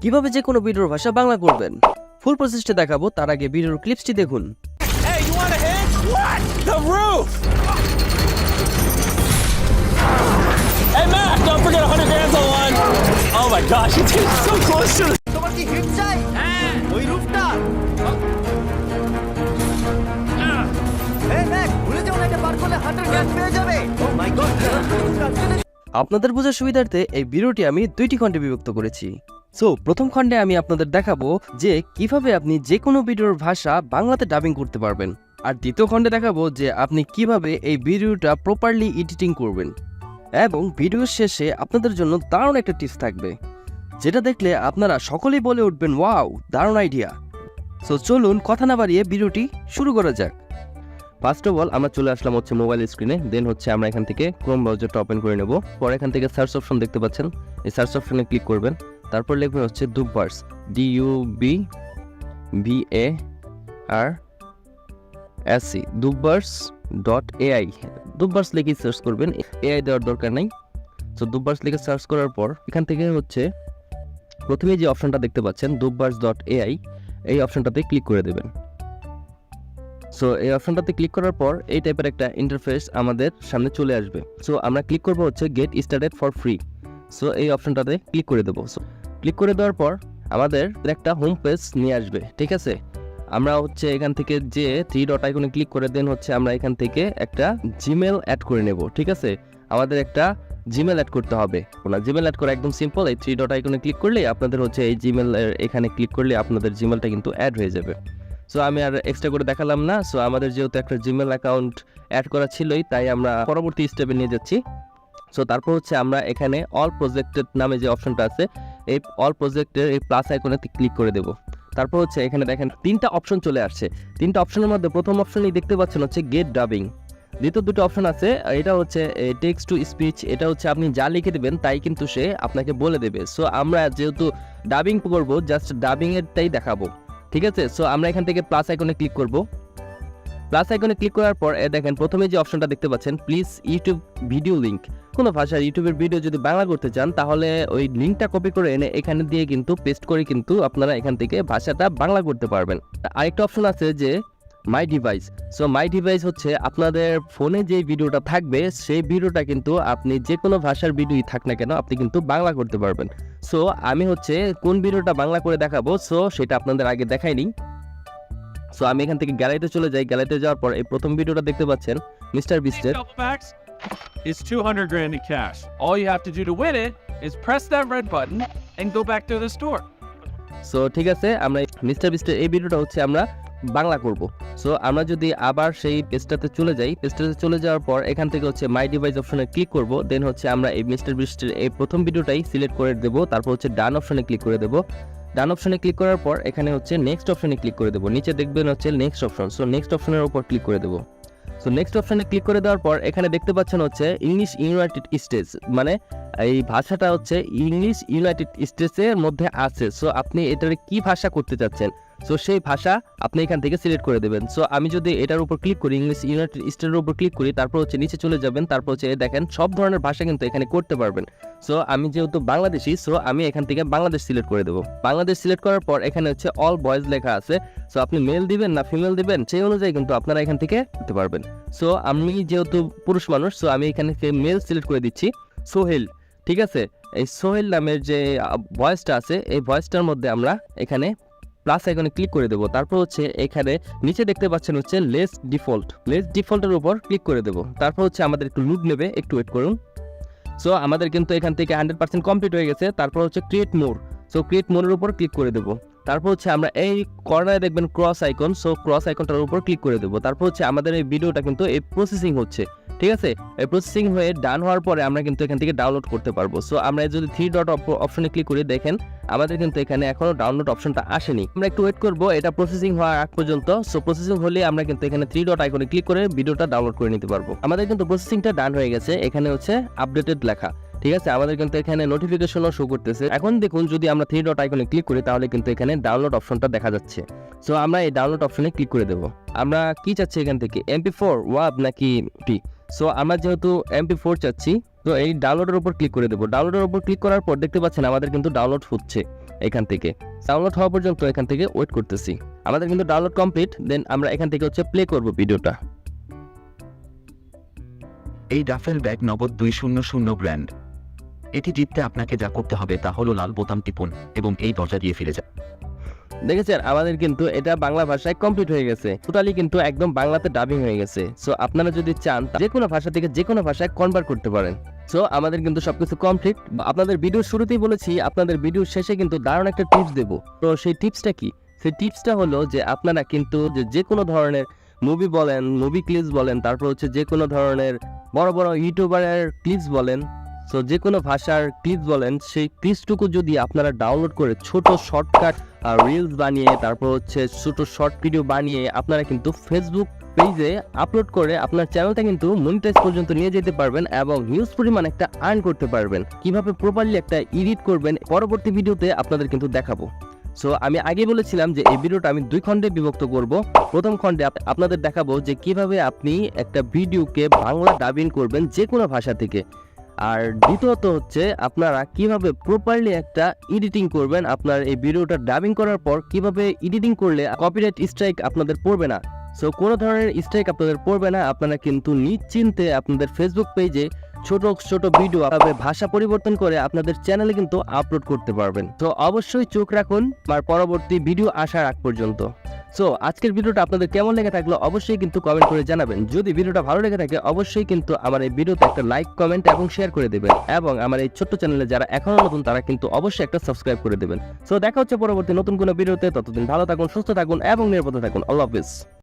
কিভাবে যে কোনো ভিডিওর ভাষা বাংলা করবেন ফুল প্রসেসটা দেখাবো, তার আগে ভিডিওর ক্লিপসটি দেখুন। Hey, you want a hit? What? The roof! Hey, Mac, don't forget 100 grams on one. Oh my gosh, it's getting so close to the... তোমার কি হিট চাই? হ্যাঁ, ওই রূপটা। এই ম্যাক, ভুলে যাও না, এটা পার করলে 100 গ্যাস পেয়ে যাবে। ও মাই গড। আপনাদের বোঝার সুবিধার্থে এই ভিডিওটি আমি দুইটি খণ্ডে বিভক্ত করেছি। সো প্রথম খণ্ডে আমি আপনাদের দেখাবো যে কিভাবে আপনি যে কোনো ভিডিওর ভাষা বাংলাতে ডাবিং করতে পারবেন, আর দ্বিতীয় খণ্ডে দেখাবো যে আপনি কিভাবে এই ভিডিওটা প্রপারলি এডিটিং করবেন। এবং ভিডিওর শেষে আপনাদের জন্য দারুণ একটা টিপস থাকবে, যেটা দেখলে আপনারা সকলেই বলে উঠবেন ওয়াও, দারুণ আইডিয়া। সো চলুন কথা না বাড়িয়ে ভিডিওটি শুরু করা যাক। ফার্স্ট অফ অল আমরা চলে আসলাম হচ্ছে মোবাইল স্ক্রিনে, দেন হচ্ছে আমরা এখান থেকে ক্রোম ব্রাউজারটা ওপেন করে নেব। পরে এখান থেকে সার্চ অপশন দেখতে পাচ্ছেন, এই সার্চ অপশনে ক্লিক করবেন। তারপর লিখবেন হচ্ছে ডুববার্স, DUBBARS, dubbars.ai। ডুববার্স লিখে সার্চ করবেন, এআই দেওয়ার দরকার নাই। সো ডুববার্স লিখে সার্চ করার পর এখান থেকে হচ্ছে প্রথমে যে অপশনটা দেখতে পাচ্ছেন dubbars.ai, এই অপশনটাতে ক্লিক করে দেবেন। সো এই অপশনটাতে ক্লিক করার পর এই টাইপের একটা ইন্টারফেস আমাদের সামনে চলে আসবে। সো আমরা ক্লিক করব হচ্ছে get started for free. So এই অপশনটাতে ক্লিক করে দেবো। সো ক্লিক করে দেওয়ার পর আমাদের একটা হোম পেজ নিয়ে আসবে, ঠিক আছে। আমরা হচ্ছে এখান থেকে যে 3 ডট আইকনে ক্লিক করে দেন হচ্ছে আমরা এখান থেকে একটা জিমেল অ্যাড করে নেব, ঠিক আছে। আমাদের একটা জিমেল অ্যাড করতে হবে। জিমেল অ্যাড করা একদম সিম্পল, এই 3 ডট আইকনে ক্লিক করলে আপনাদের হচ্ছে এই জিমেল এখানে ক্লিক করলে আপনাদের জিমেলটা কিন্তু অ্যাড হয়ে যাবে। সো আমি আর এক্সট্রা করে দেখালাম না। সো আমাদের যেহেতু একটা জিমেল অ্যাকাউন্ট অ্যাড করা ছিলই, তাই আমরা পরবর্তী স্টেপে নিয়ে যাচ্ছি। সো তারপর হচ্ছে আমরা এখানে অল প্রজেক্টেড নামে যে অপশনটা আছে, এই অল প্রজেক্টের এই প্লাস আইকনে ক্লিক করে দেব। তারপর হচ্ছে এখানে দেখেন 3টা অপশন চলে আসছে। 3টা অপশনের মধ্যে প্রথম অপশনই দেখতে পাচ্ছেন হচ্ছে গেট ডাবিং। দ্বিতীয় দুটো অপশন আছে, এটা হচ্ছে টেক্সট টু স্পিচ, এটা হচ্ছে আপনি যা লিখে দেবেন তাই কিন্তু সে আপনাকে বলে দেবে। সো আমরা যেহেতু ডাবিং করবো, জাস্ট ডাবিং এরটাই দেখাবো, ঠিক আছে। সো আমরা এখান থেকে প্লাস আইকনে ক্লিক করব। প্লাস আইকনে ক্লিক করার পর দেখেন প্রথমে যে অপশনটা দেখতে পাচ্ছেন প্লিজ ইউটিউব ভিডিও লিঙ্ক। কোনো ভাষার ইউটিউবের ভিডিও যদি বাংলা করতে চান তাহলে ওই লিঙ্কটা কপি করে এনে এখানে দিয়ে কিন্তু পেস্ট করে কিন্তু আপনারা এখান থেকে ভাষাটা বাংলা করতে পারবেন। আরেকটা অপশন আছে যে মাই ডিভাইস। সো মাই ডিভাইস হচ্ছে আপনাদের ফোনে যে ভিডিওটা থাকবে সেই ভিডিওটা কিন্তু আপনি যে কোনো ভাষার ভিডিওই থাক না কেন আপনি কিন্তু বাংলা করতে পারবেন। সো আমি হচ্ছে কোন ভিডিওটা বাংলা করে দেখাবো, সো সেটা আপনাদের আগে দেখাইনি। সো আমি এখান থেকে গ্যালারিতে চলে যাই। গ্যালারিতে যাওয়ার পর এই প্রথম ভিডিওটা দেখতে পাচ্ছেন mister বিস্টের। Max, it's 200 grand in cash. All you have to do to win it is press that red button and go back to the store. So ঠিক আছে, আমরা মিস্টার বিস্টের এই ভিডিওটা হচ্ছে আমরা বাংলা করব। সো আমরা যদি আবার সেই পেজটাতে চলে যাই, পেজটাতে চলে যাওয়ার পর এখান থেকে হচ্ছে মাই ডিভাইস অপশনে ক্লিক করব। দেন হচ্ছে আমরা এই মিস্টার বিস্টের এই প্রথম ভিডিওটাই সিলেক্ট করে দেব। তারপর হচ্ছে ডান অপশনে ক্লিক করে দেব। ডান অপশনে ক্লিক করার পর এখানে হচ্ছে নেক্সট অপশনে ক্লিক করে দেব। নিচে দেখবেন হচ্ছে নেক্সট অপশন। সো নেক্সট অপশনের উপর ক্লিক করে দেব। সো নেক্সট অপশনে ক্লিক করে দেওয়ার পর এখানে দেখতে পাচ্ছেন হচ্ছে ইংলিশ ইউনাইটেড স্টেটস, মানে এই ভাষাটা হচ্ছে ইংলিশ ইউনাইটেড স্টেটসের মধ্যে আছে। সো আপনি এটার কি ভাষা করতে চাচ্ছেন, সো সেই ভাষা আপনি এখান থেকে সিলেক্ট করে দেবেন। সো আমি যদি এটার উপর ক্লিক করি, ইংলিশ ইউনাইটেড স্টেটের উপর ক্লিক করি, তারপর হচ্ছে নিচে চলে যাবেন। তারপর হচ্ছে দেখেন সব ধরনের ভাষা কিন্তু এখানে করতে পারবেন। সো আমি যেহেতু বাংলাদেশি, সো আমি এখান থেকে বাংলাদেশ সিলেক্ট করে দেবো। বাংলাদেশ সিলেক্ট করার পর এখানে হচ্ছে অল বয়েজ লেখা আছে। সো আপনি মেল দিবেন না ফিমেল দিবেন সেই অনুযায়ী কিন্তু আপনারা এখান থেকে করতে পারবেন। সো আমি যেহেতু পুরুষ মানুষ, সো আমি এখানে মেল সিলেক্ট করে দিচ্ছি সোহেল, ঠিক আছে। এই সোহেল নামের যে ভয়েসটা আছে এই ভয়েসটার মধ্যে আমরা এখানে প্লাস আইকনে ক্লিক করে দেবো। তারপর হচ্ছে এখানে নিচে দেখতে পাচ্ছেন হচ্ছে লেস ডিফল্টের উপর ক্লিক করে দেবো। তারপর হচ্ছে আমাদের একটু লুড নেবে, একটু ওয়েট করুন। সো আমাদের কিন্তু এখান থেকে 100% কমপ্লিট হয়ে গেছে। তারপর হচ্ছে ক্রিয়েট মোর। সো ক্রিয়েট মোরের উপর ক্লিক করে দেবো। তারপর হচ্ছে আমরা এই কর্নারে দেখবেন ক্রস আইকন, সো ক্রস আইকনটার উপর ক্লিক করে দেবো। তারপর হচ্ছে আমাদের এই ভিডিওটা কিন্তু এই প্রসেসিং হচ্ছে, ঠিক আছে। এই প্রসেসিং হয়ে ডান হওয়ার পরে আমরা কিন্তু এখান থেকে ডাউনলোড করতে পারবো। সো আমরা যদি 3 ডট অপশনে ক্লিক করি, দেখেন আমাদের কিন্তু এখানে এখনো ডাউনলোড অপশনটা আসেনি। আমরা একটু ওয়েট করবো এটা প্রসেসিং হওয়ার আগ পর্যন্ত। সো প্রসেসিং হলে আমরা কিন্তু এখানে 3 ডট আইকনে ক্লিক করে ভিডিওটা ডাউনলোড করে নিতে পারবো। আমাদের কিন্তু প্রসেসিংটা ডান হয়ে গেছে। এখানে হচ্ছে আপডেটেড লেখা, ঠিক আছে। আমাদের কিন্তু এখানে নোটিফিকেশনও শো করতেছে। এখন দেখুন যদি আমরা 3 ডট আইকনে ক্লিক করি তাহলে কিন্তু এখানে ডাউনলোড অপশনটা দেখা যাচ্ছে। সো আমরা এই ডাউনলোড অপশনে ক্লিক করে দেবো। আমরা কি চাচ্ছি এখান থেকে, MP4 ওয়াব নাকি টি। সো আমরা যেহেতু MP4 চাচ্ছি, তো এই ডাউনলোডের উপর ক্লিক করে দেবো। ডাউনলোডের উপর ক্লিক করার পর দেখতে পাচ্ছেন আমাদের কিন্তু ডাউনলোড হচ্ছে। এখান থেকে ডাউনলোড হওয়া পর্যন্ত এখান থেকে ওয়েট করতেছি। আমাদের কিন্তু ডাউনলোড কমপ্লিট, দেন আমরা এখান থেকে হচ্ছে প্লে করব ভিডিওটা। এই ডাফেল ব্যাগ নগদ 200 ব্র্যান্ড। এটি জিততে আপনাকে যা করতে হবে তা হলো লাল বোতাম টিপুন এবং এই দরজা দিয়ে ফিরে যান। দেখেছেন আমাদের কিন্তু এটা বাংলা ভাষায় কমপ্লিট হয়ে গেছে, টোটালি কিন্তু একদম বাংলাতে ডাবিং হয়ে গেছে। সো আপনারা যদি চান যে কোনো ভাষা থেকে যে কোনো ভাষায় কনভার্ট করতে পারেন। সো আমাদের কিন্তু সবকিছু কমপ্লিট। আপনাদের ভিডিওর শুরুতেই বলেছি, আপনাদের ভিডিওর শেষে কিন্তু দারুণ একটা টিপস দেবো। তো সেই টিপসটা কি? সেই টিপসটা হলো যে আপনারা কিন্তু যে কোনো ধরনের মুভি বলেন, মুভি ক্লিপস বলেন, তারপর হচ্ছে যে কোনো ধরনের বড় বড় ইউটিউবারের ক্লিপস বলেন, সো যে কোনো ভাষার ক্লিপস বলেন, সেই ক্লিপসটুকু যদি আপনারা ডাউনলোড করে ছোট শর্টকাট রিলস বানিয়ে তারপর হচ্ছে ছোট শর্ট ভিডিও বানিয়ে আপনারা কিন্তু ফেসবুক পেজে আপলোড করে আপনার চ্যানেলটা কিন্তু মনিটাইজ পর্যন্ত নিয়ে যেতে পারবেন এবং হিউজ পরিমাণ একটা আর্ন করতে পারবেন। কিভাবে প্রপারলি একটা এডিট করবেন পরবর্তী ভিডিওতে আপনাদের কিন্তু দেখাবো। সো আমি আগে বলেছিলাম যে এই ভিডিওটা আমি 2 খণ্ডে বিভক্ত করব। প্রথম খণ্ডে আপনাদের দেখাবো যে কিভাবে আপনি একটা ভিডিওকে বাংলা ডাবিং করবেন যে কোনো ভাষা থেকে, আর দ্বিতীয়ত হচ্ছে আপনারা কিভাবে প্রপারলি একটা এডিটিং করবেন। আপনার এই ভিডিওটা ডাবিং করার পর কিভাবে এডিটিং করলে কপিরাইট স্ট্রাইক আপনাদের পড়বে না। সো কোনো ধরনের স্ট্রাইক আপনাদের পড়বে না, আপনারা কিন্তু নিশ্চিন্তে আপনাদের ফেসবুক পেজে ছোট ছোট ভিডিও ভাষা পরিবর্তন করে আপনাদের চ্যানেলে কিন্তু আপলোড করতে পারবেন। তো অবশ্যই চোখ রাখুন আমার পরবর্তী ভিডিও আসার আগ পর্যন্ত। সো আজকের ভিডিওটা আপনাদের কেমন লেগে থাকলো অবশ্যই কিন্তু কমেন্ট করে জানাবেন। যদি ভিডিওটা ভালো লেগে থাকে অবশ্যই কিন্তু আমার এই ভিডিওতে একটা লাইক, কমেন্ট এবং শেয়ার করে দেবেন এবং আমার এই ছোট্ট চ্যানেলে যারা এখনো নতুন তারা কিন্তু অবশ্যই একটা সাবস্ক্রাইব করে দেবেন। সো দেখা হচ্ছে পরবর্তী নতুন কোনো ভিডিওতে। ততদিন ভালো থাকুন, সুস্থ থাকুন এবং নিরাপদে থাকুন। আল্লাহ হাফেজ।